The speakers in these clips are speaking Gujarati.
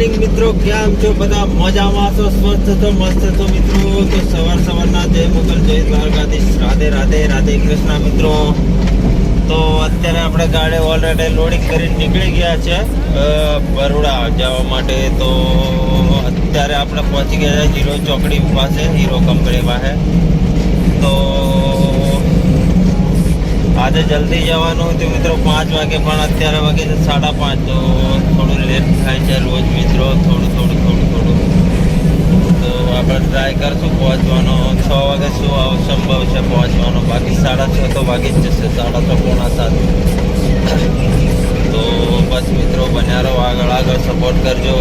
મોર્નિંગ મિત્રો, કેમ છો બધા? મજામાં છો? સ્વસ્થ છો? મસ્ત છો મિત્રો? તો સવારના જય મુગલ, જય દ્વારકાધીશ, રાધે રાધે, રાધે કૃષ્ણ મિત્રો. તો અત્યારે આપણે ગાડી ઓલરેડી લોડિંગ કરીને નીકળી ગયા છે બરોડા જવા માટે. તો અત્યારે આપણે પહોંચી ગયા છે હીરો ચોકડી પાસે, હીરો કંપની પાસે. તો આજે જલ્દી જવાનું હતું મિત્રો, 5 વાગે, પણ અત્યારે વાગે છે 5:30. તો થોડું લેટ થાય છે રોજ મિત્રો, થોડું. તો આપણે ટ્રાય કરશું પહોંચવાનો. 6 વાગે શું સંભવ છે પહોંચવાનો, બાકી 6:30 તો વાગી જ જશે, 6:30 પોણા 7. તો બસ મિત્રો બન્યા રહો, આગળ સપોર્ટ કરજો.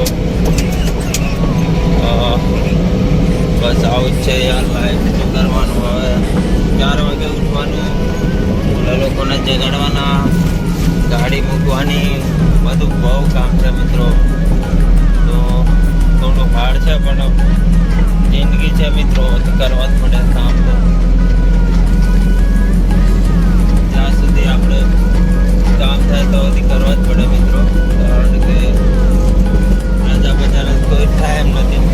બસ આવું જ છે યાર, લાઈફ શું કરવાનું. હવે 4 વાગે ઉઠવાનું, લોકોને જગાડવાના, ગાડી મૂકવાની, બધું બહુ કામ છે મિત્રો. તો થોડું હાર્ડ છે, પણ જિંદગી છે મિત્રો, તો કરવા જ પડે કામ. તો જ્યાં સુધી આપણે કામ થાય તો સુધી કરવા જ પડે મિત્રો, કારણ કે રજા બજાર કોઈ થાય એમ નથી.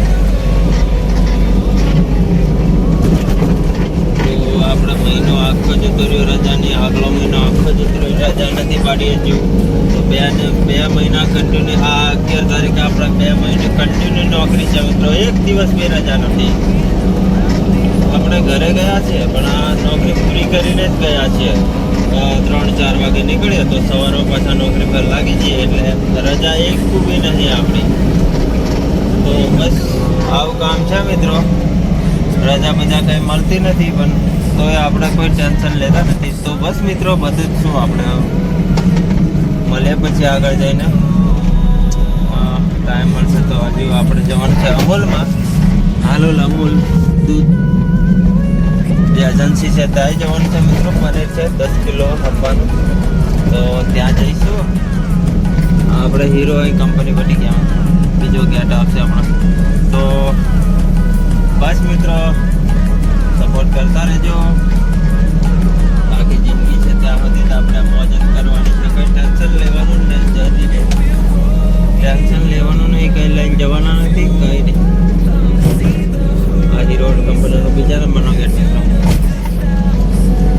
આપણે મહિનો આખો જતો રહ્યો રજાની, આગલો મહિનો આખો જતો રહ્યો, રજા નથી પાડીએ જેવું. તો બે મહિના કન્ટિન્યુ, આ 11 તારીખે આપણે 2 મહિને કન્ટિન્યુ નોકરી છે મિત્રો, એક દિવસ બે રજા નથી. આપણે ઘરે ગયા છે, પણ આ નોકરી પૂરી કરીને જ ગયા છે. 3-4 વાગે નીકળીએ તો સવારે પાછા નોકરી પર લાગી જઈએ, એટલે રજા એક બી નથી આપણી. તો બસ આવું કામ છે મિત્રો, રજા બધા કંઈ મળતી નથી, પણ તો આપણે કોઈ ટેન્શન લેતા નથી. તો બસ મિત્રો બધું જ શું, આપણે મળીએ પછી આગળ જઈને. ટાઈમ મળશે તો હજુ આપણે જવાનું છે અમૂલમાં, હાલોલ અમૂલ દૂધ જે એજન્સી છે ત્યાં જવાનું છે મિત્રો. પનીર છે 10 કિલો આપવાનું, તો ત્યાં જઈશું. આપણે હીરો કંપની બની ગયા, બીજો ગેટ આવશે હમણાં. તો બસ મિત્રો સપોર્ટ કરતા રહેજો. આખી જિંદગી છે ત્યાં સુધી આપણે મોજ જ કરવાની છે, કંઈ ટેન્શન લેવાનું નહીં, ટેન્શન લેવાનું નહીં, કંઈ લઈને જવાના નથી, કંઈ નહીં. આ હીરો કંપનીનો બીજા નંબરનો ગેટ મિત્રો,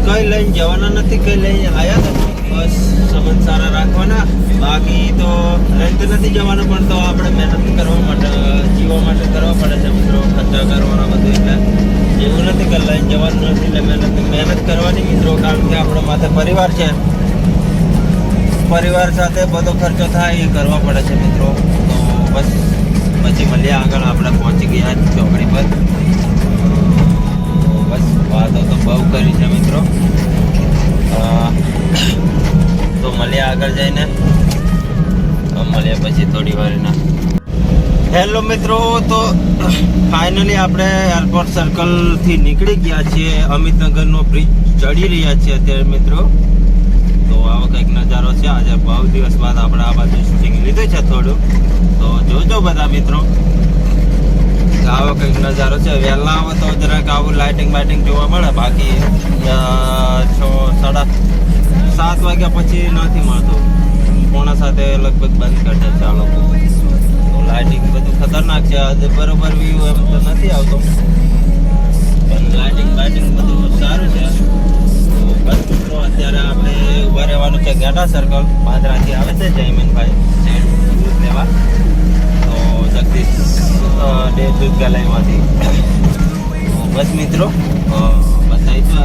કંઈ લઈને જવાના નથી, કંઈ લઈને આવ્યા નથી. બસ સંબંધ સારા રાખવાના, બાકી તો લઈને તો નથી જવાનું, પણ તો આપણે મહેનત કરવા માટે, જીવવા માટે કરવા પડે છે મિત્રો, ખર્ચા કરવાના બધું. એટલે એવું નથી કે લઈને જવાનું નથી, એટલે મહેનત કરવાની મિત્રો, કારણ કે આપણો માથે પરિવાર છે, પરિવાર સાથે બધો ખર્ચો થાય એ કરવા પડે છે મિત્રો. તો બસ પછી મળીએ આગળ, આપણે પહોંચી ગયા ચોકડી પર. બસ વાતો તો બહુ કરી છે મિત્રો, તો મળીએ આગળ જઈને, મળીએ પછી થોડી વારના. હેલો મિત્રો, તો ફાઇનલી આપણે એરપોર્ટ સર્કલથી નીકળી ગયા છીએ, અમિતનગરનો બ્રિજ ચડી રહ્યા છીએ અત્યારે મિત્રો. તો આવો કંઈક નજારો છે. આજે બહુ દિવસ બાદ આપણે આ બાજુ શૂટિંગ લીધું છે થોડું, તો જોજો બધા મિત્રો. આવો કંઈક નજારો છે. વહેલા આવો તો જરાક આવું લાઇટિંગ જોવા મળે, બાકી 6:30-7 વાગ્યા પછી નથી મળતું. 6:45 લગભગ બંધ કરી દે છે આ લોકો. લાઇટિંગ બધું ખતરનાક છે. આજે બરોબર વ્યૂ એમ તો નથી આવતો, પણ લાઇટિંગ બધું સારું છે. તો બસ મિત્રો અત્યારે આપણે ઊભા રહેવાનું છે ગેટા સર્કલ. પાદરાથી આવે છે જયમીનભાઈ દૂધ લેવા, તો જગદીશ દૂધ ગલાઈમાંથી. બસ મિત્રો બતાવીશું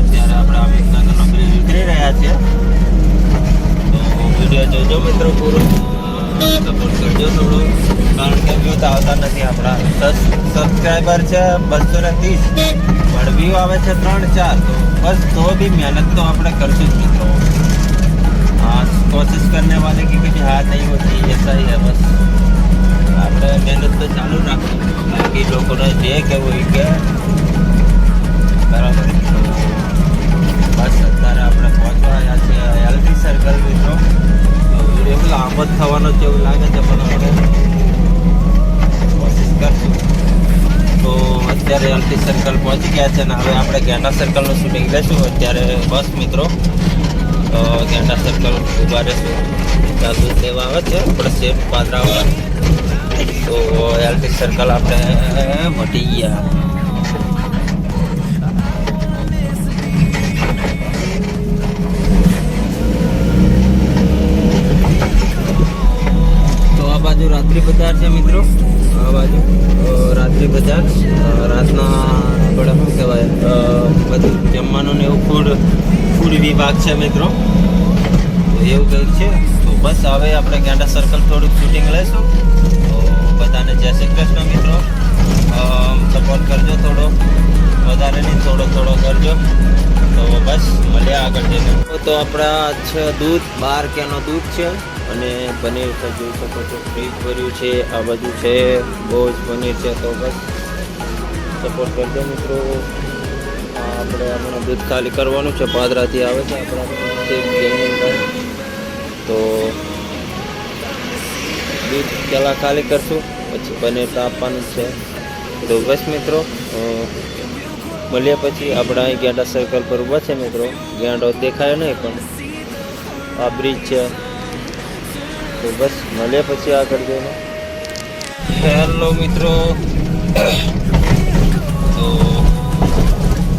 અત્યારે આપણે અમિતનગરનો બ્રિજ ઉતરી રહ્યા છીએ. તો વિડીયો જોજો મિત્રો પૂરો, સપોર્ટ કરજો થોડું, કારણ કે વ્યૂ તો આવતા નથી. આપણા સબસ્ક્રાઈબર છે 230, પણ વ્યૂ આવે છે 3-4. તો બસ તો भी मेहनत तो આપણે કરશું જ મિત્રો. हाँ, कोशिश करने वाले की कभी हार नहीं होती, ऐसा ही है. बस આપણે મહેનત તો ચાલુ રાખશું, બાકી લોકોને જે કહેવું એ કે બરાબર. તો બસ અત્યારે આપણે પહોંચવા આવ્યા છીએ એલટી સર્કલ મિત્રો. એવું લાંબો જ થવાનો છે એવું લાગે છે, પણ આપણે કોશિશ કરશું. તો અત્યારે એલટી સર્કલ પહોંચી ગયા છે, ને હવે આપણે ગેંડા સર્કલનું શૂટિંગ લેશું અત્યારે. બસ મિત્રો તો ગેંડા સર્કલ ઊભા રહેશું, ત્યાં દૂધ લેવા આવે છે આપણે સેફ પાદરાવાળા. તો એલટી સર્કલ આપણે મટી ગયા. તો આ બાજુ રાત્રિ બજાર છે મિત્રો. આ બાજુ રાત્રિ બજાર. રાતના આપણે શું કહેવાય બધું જમવાનું ને એવું ફૂડ વિભાગ છે મિત્રો. તો એવું કંઈક છે. તો બસ હવે આપણે ગેંડા સર્કલ થોડુંક શૂટિંગ લઈશું. તો બધાને જય શ્રી કૃષ્ણ મિત્રો. સપોર્ટ કરજો થોડો, વધારે નહીં થોડો કરજો. તો બસ મળ્યા આગળ જઈને. તો આપણા છે દૂધ 12 કેનો દૂધ છે અને પનીર છે, જોઈ શકો છો ફ્રીજ ભર્યું છે. આ બધું છે બહુ જ પનીર છે. તો બસ સપોર્ટ કરજો મિત્રો. આપણે આપણા દૂધ ખાલી કરવાનું છે. પાદરાથી આવે છે આપણા. તો દૂધ પહેલાં ખાલી કરશું, પછી પનીર તો આપવાનું જ છે. તો બસ મિત્રો મળીએ પછી. આપણે અહીં ગેંડા સર્કલ પર ઊભા છે મિત્રો. ગેંડો દેખાય નહીં પણ આ બ્રિજ છે. તો બસ મળીએ પછી આગળ જઈને. હેલો મિત્રો. તો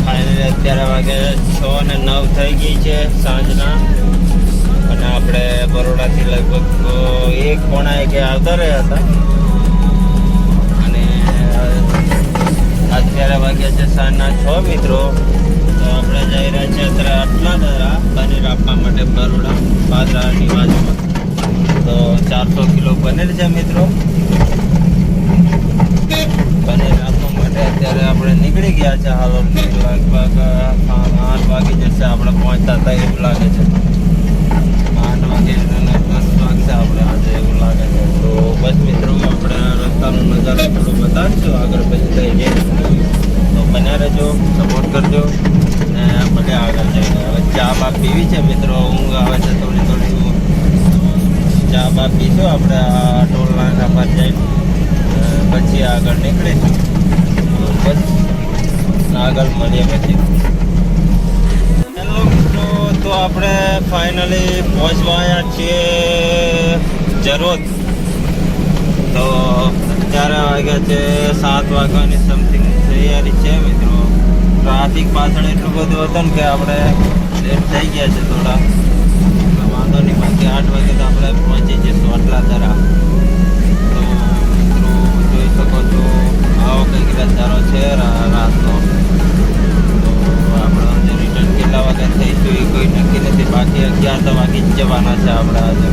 ફાઇનલી અત્યારે વાગે 6:09 થઈ ગઈ છે સાંજના. અને આપણે બરોડાથી લગભગ 1:45 આવતા રહ્યા હતા. અને અત્યારે વાગ્યા છે સાંજના 6 મિત્રો. તો આપણે જઈ રહ્યા છીએ અત્યારે આટલા પનીર આપવા માટે બરોડા પાદરાની બાજુમાં. તો 400 કિલો પનીર છે મિત્રો. પનીર આપવા માટે અત્યારે આપણે નીકળી ગયા છે. હાલ લગભગ 8 વાગી જશે આપણે પહોંચતા હતા એવું લાગે છે. 8 વાગે 10 વાગશે આપણે આજે એવું લાગે છે. તો બસ મિત્રો આપણે રસ્તાનો નજારો થોડો બતાવીશું આગળ પછી થઈ જાય. તો બન્યા રહેજો, સપોર્ટ કરજો ને ભલે આગળ જઈને. હવે ચા બા પીવી છે મિત્રો. ઊંઘ આવે છે થોડી. ચા બા પીશું આપણે આ ટોલ નાકા પર જઈને પછી આગળ નીકળીશું. બસ આગળ મળીએ પછી. હેલો મિત્રો. તો આપણે ફાઇનલી પહોંચવા આવ્યા છીએ જરોદ. તો અત્યારે વાગ્યા છે 7 વાગ્યાની સમથિંગ તૈયારી છે મિત્રો. ટ્રાફિક પાછળ એટલું બધું હતું ને કે આપણે લેટ થઈ ગયા છે થોડા. વાંધો નહીં, બાકી 8 વાગે તો આપણે પહોંચી જઈશું આટલા દરા. તો મિત્રો જોઈ શકો છો આવો કંઈક નજારો છે રાતનો. તો આપણે રિટર્ન કેટલા વાગે થઈશું એ કોઈ નક્કી નથી. બાકી 11 વાગી જ જવાના છે આપણે આજે.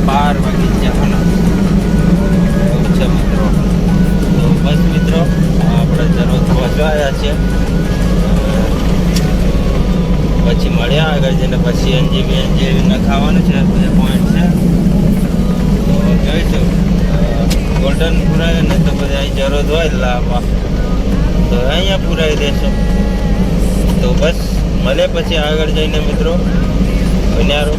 12 વાગી જ જવાના એવું છે મિત્રો. તો બસ મિત્રો આપણે જરૂર પહોંચવા આવ્યા છીએ. પછી મળ્યા આગળ જઈને. પછી એનજીબી નખાવાનું છે. 2 પોઈન્ટ છે. તો જોઈશું ગોલ્ડન પુરાય ને તો બધા અહીં જરૂર હોય લાવવા તો અહીંયા પુરાઈ દેશું. તો બસ મળે પછી આગળ જઈને મિત્રો. બન્યા રહો.